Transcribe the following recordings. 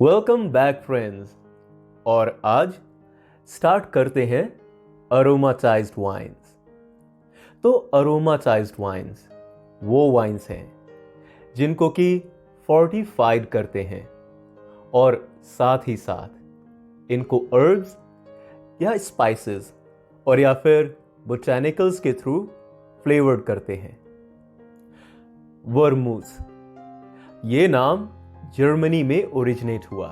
Welcome back friends. और आज start करते हैं अरोमाटाइज्ड वाइन्स। तो अरोमाटाइज्ड वाइन्स वो वाइन्स हैं जिनको कि फोर्टिफाइड करते हैं और साथ ही साथ इनको हर्ब्स या स्पाइसेस और या फिर बोटैनिकल्स के थ्रू फ्लेवर्ड करते हैं। वर्मूथ ये नाम जर्मनी में ओरिजिनेट हुआ।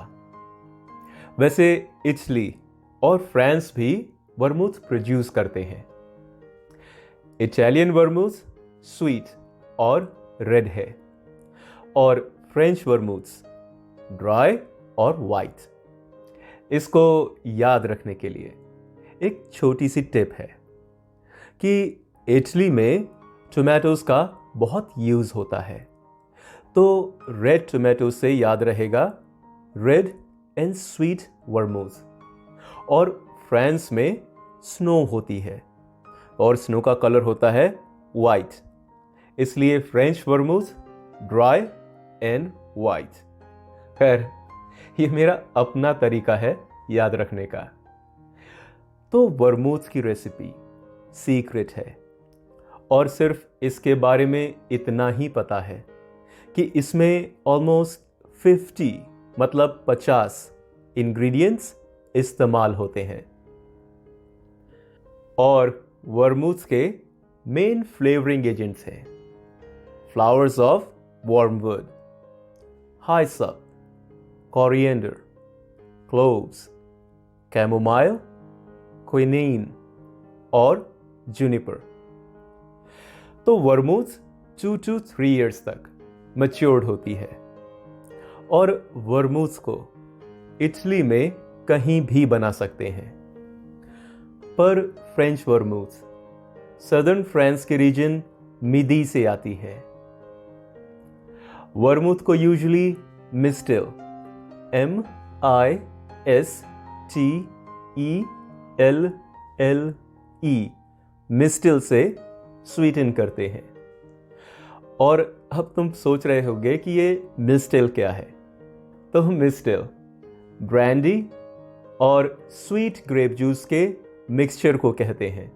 वैसे इटली और फ्रांस भी वर्मूथ प्रोड्यूस करते हैं। इटालियन वर्मूथ स्वीट और रेड है और फ्रेंच वर्मूथ ड्राई और वाइट। इसको याद रखने के लिए एक छोटी सी टिप है कि इटली में टोमेटोज का बहुत यूज होता है, तो रेड टोमेटो से याद रहेगा रेड एंड स्वीट वर्मूथ। और फ्रांस में स्नो होती है और स्नो का कलर होता है वाइट, इसलिए फ्रेंच वर्मूथ ड्राई एंड वाइट। खैर, ये मेरा अपना तरीका है याद रखने का। तो वर्मूथ की रेसिपी सीक्रेट है और सिर्फ इसके बारे में इतना ही पता है कि इसमें ऑलमोस्ट 50 मतलब 50 इंग्रेडिएंट्स इस्तेमाल होते हैं। और वर्मूथ के मेन फ्लेवरिंग एजेंट्स हैं flowers of wormwood, hyssop, coriander, cloves, chamomile, quinine और जूनिपर। तो वर्मूथ 2 to 3 इयर्स तक मैच्योर्ड होती है और वर्मूथ को इटली में कहीं भी बना सकते हैं। पर फ्रेंच वर्मूथ सदर्न फ्रांस के रीजन मिडी से आती है। वर्मूथ को यूजुअली मिस्टेल MISTELLE मिस्टेल से स्वीटन करते हैं। और अब तुम सोच रहे होगे कि ये मिस्टेल क्या है। तो मिस्टेल ब्रांडी और स्वीट ग्रेप जूस के मिक्सचर को कहते हैं।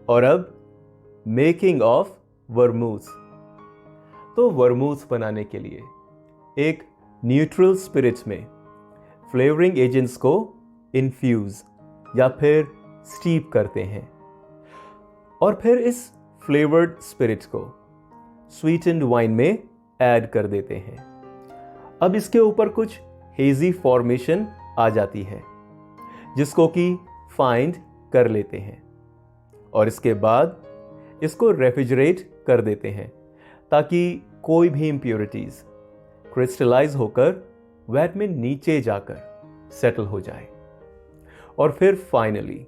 और अब मेकिंग ऑफ वर्मूथ। तो वर्मूथ बनाने के लिए एक न्यूट्रल स्पिरिट्स में फ्लेवरिंग एजेंट्स को इन्फ्यूज या फिर स्टीप करते हैं और फिर इस फ्लेवर्ड स्पिरिट्स को स्वीटेंड वाइन में ऐड कर देते हैं। अब इसके ऊपर कुछ हेजी फॉर्मेशन आ जाती है जिसको कि फाइंड कर लेते हैं और इसके बाद इसको रेफ्रिजरेट कर देते हैं ताकि कोई भी इम्प्योरिटीज क्रिस्टलाइज होकर वैट में नीचे जाकर सेटल हो जाए। और फिर फाइनली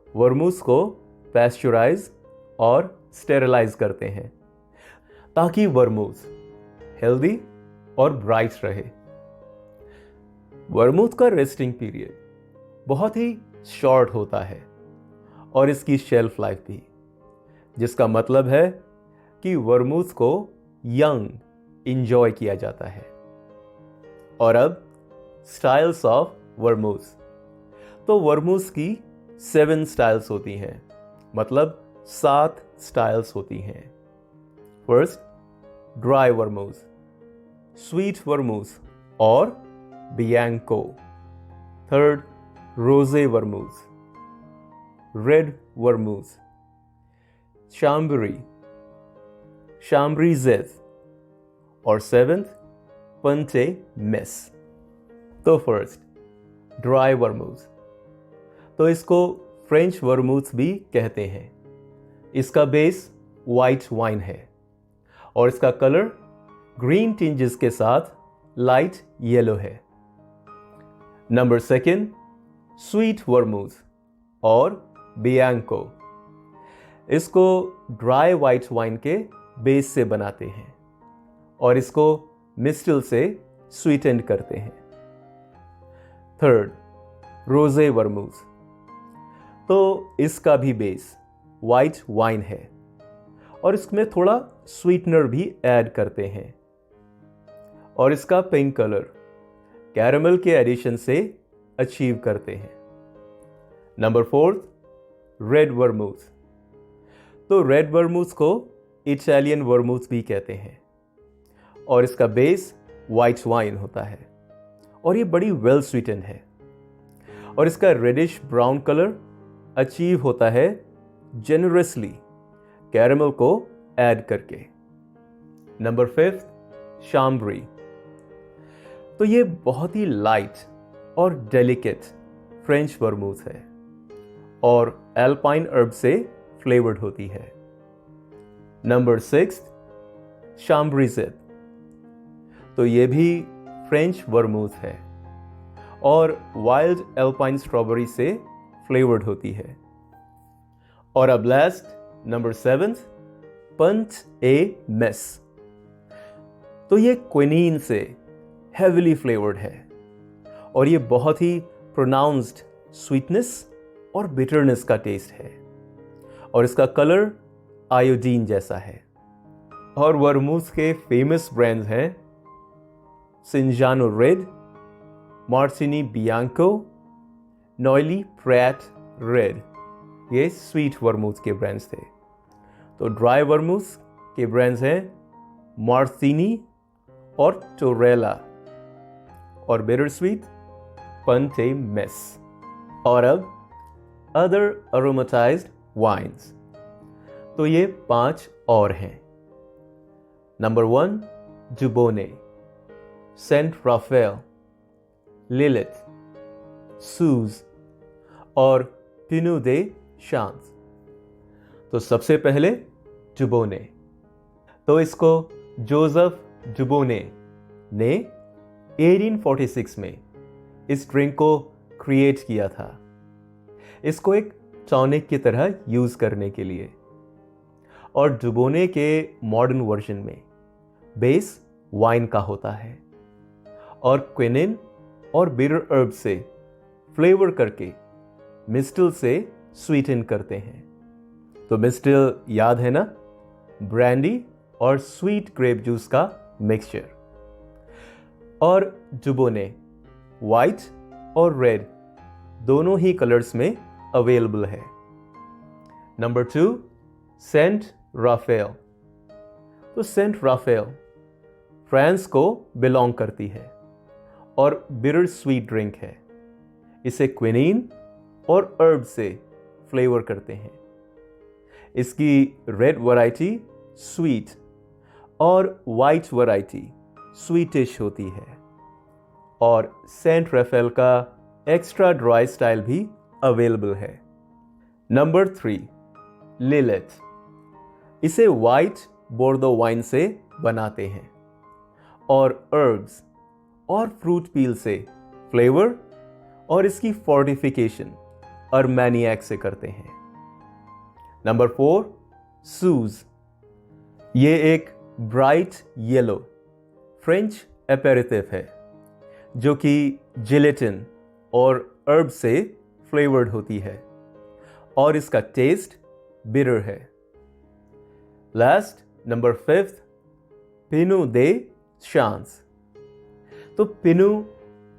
वर्मूथ को पैस्चराइज और स्टेरलाइज करते हैं ताकि वर्मूथ हेल्दी और ब्राइट रहे। वर्मूथ का रेस्टिंग पीरियड बहुत ही शॉर्ट होता है और इसकी शेल्फ लाइफ भी, जिसका मतलब है कि वर्मूथ को यंग इंजॉय किया जाता है। और अब स्टाइल्स ऑफ वर्मूथ। तो वर्मूथ की 7 स्टाइल्स होती हैं, मतलब 7 स्टाइल्स होती हैं। फर्स्ट ड्राई वर्मूथ, स्वीट वर्मूथ और बियांको। थर्ड रोजे वर्मूथ, रेड वर्मूथ, chamberyzette और 7th पंटे मेस। तो फर्स्ट ड्राई वर्मूथ, तो इसको फ्रेंच वर्मूथ भी कहते हैं। इसका बेस वाइट वाइन है और इसका कलर ग्रीन टिंजेस के साथ लाइट येलो है। नंबर 2 स्वीट वर्मूथ और बियांको। इसको ड्राई वाइट वाइन के बेस से बनाते हैं और इसको मिस्टेल से स्वीटेंड करते हैं। थर्ड रोजे वर्मूथ, तो इसका भी बेस वाइट वाइन है और इसमें थोड़ा स्वीटनर भी ऐड करते हैं और इसका पिंक कलर कैरेमल के एडिशन से अचीव करते हैं। Number 4, red vermouth. तो रेड वर्मूथ को इटालियन वर्मूथ भी कहते हैं और इसका बेस वाइट वाइन होता है और ये बड़ी वेल स्वीटन है और इसका रेडिश ब्राउन कलर अचीव होता है जेनरसली कैरेमल को ऐड करके। Number 5, chambery। तो ये बहुत ही लाइट और डेलिकेट फ्रेंच वर्मूथ है और एल्पाइन हर्ब से फ्लेवर्ड होती है। Number 6, chamberyzette। तो ये भी फ्रेंच वर्मूथ है और वाइल्ड एल्पाइन स्ट्रॉबेरी से फ्लेवर्ड होती है। और अब लास्ट नंबर 7, पंच ए मेस। तो ये क्विनीन से हेविली फ्लेवर्ड है और ये बहुत ही प्रोनाउंस्ड स्वीटनेस और बिटरनेस का टेस्ट है और इसका कलर आयोडीन जैसा है। और वर्मूथ के फेमस ब्रांड्स हैं सिंजानो रेड, मार्टिनी बियांको, नॉयली प्रैट रेड। ये स्वीट वर्मूथ के ब्रांड्स थे। तो ड्राई वर्मूथ के ब्रांड्स हैं मार्टिनी और टोरेला और बिटर स्वीट पंटे मेस। और अब अदर अरोमाटाइज्ड वाइन्स। तो ये 5 और हैं। Number 1, dubonnet, saint Raphael, Lillet, suze और पिनो दे शांस। तो सबसे पहले dubonnet। तो इसको जोसेफ dubonnet ने 1846 में इस ड्रिंक को क्रिएट किया था, इसको एक टॉनिक की तरह यूज करने के लिए। और dubonnet के मॉडर्न वर्जन में बेस वाइन का होता है और क्विनिन और बिटर हर्ब से फ्लेवर करके मिस्टल से स्वीटन करते हैं। तो मिस्टल याद है ना, ब्रांडी और स्वीट ग्रेप जूस का मिक्सचर। और dubonnet वाइट और रेड दोनों ही कलर्स में अवेलेबल है। Number 2, saint Raphael. तो सेंट राफेल फ्रांस को बिलोंग करती है और बिटर स्वीट ड्रिंक है। इसे क्विनीन और हर्ब से फ्लेवर करते हैं। इसकी रेड वैरायटी स्वीट और वाइट वैरायटी स्वीटिश होती है और सेंट राफेल का एक्स्ट्रा ड्राई स्टाइल भी अवेलेबल है। नंबर 3, लिलेट। इसे वाइट बोर्डो वाइन से बनाते हैं और हर्ब्स और फ्रूट पील से फ्लेवर और इसकी फोर्टिफिकेशन अरमैनियाक से करते हैं। Number 4, suze। ये एक ब्राइट येलो फ्रेंच एपेरिटिव है जो कि जिलेटिन और हर्ब से फ्लेवर्ड होती है और इसका टेस्ट बिटर है। लास्ट नंबर 5, पिनो दे शांस। तो पिनो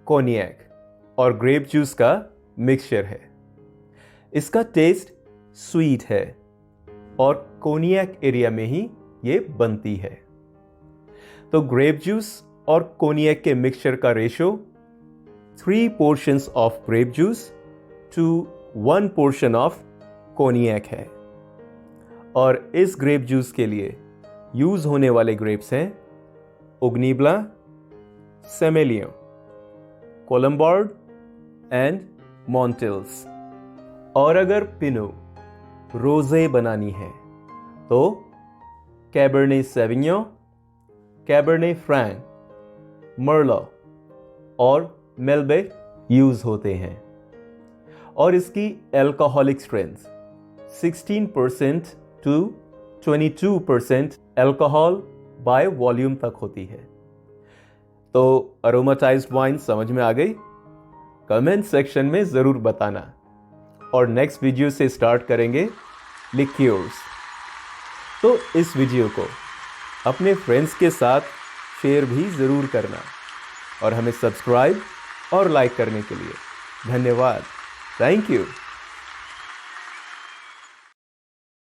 कोनियाक और ग्रेप जूस का मिक्सचर है। इसका टेस्ट स्वीट है और कोनियाक एरिया में ही ये बनती है। तो ग्रेप जूस और कोनियाक के मिक्सचर का ratio 3 portions of grape juice to 1 portion of cognac है। और इस ग्रेप जूस के लिए यूज होने वाले ग्रेप्स हैं उगनीबला, सेमेलियो, कोलम्बार्ड एंड मॉन्टेल्स। और अगर पिनो रोजे बनानी है तो कैबरने सेविग्नों, कैबरने फ्रैंक, मर्लॉट और मेल्बेक यूज होते हैं और इसकी alcoholic strength 16% to 22% alcohol by volume तक होती है। तो अरोमाटाइज्ड वाइन समझ में आ गई? कमेंट सेक्शन में जरूर बताना। और नेक्स्ट वीडियो से स्टार्ट करेंगे लिक्योर्स। तो इस वीडियो को अपने फ्रेंड्स के साथ शेयर भी जरूर करना और हमें सब्सक्राइब और लाइक करने के लिए धन्यवाद। Thank you.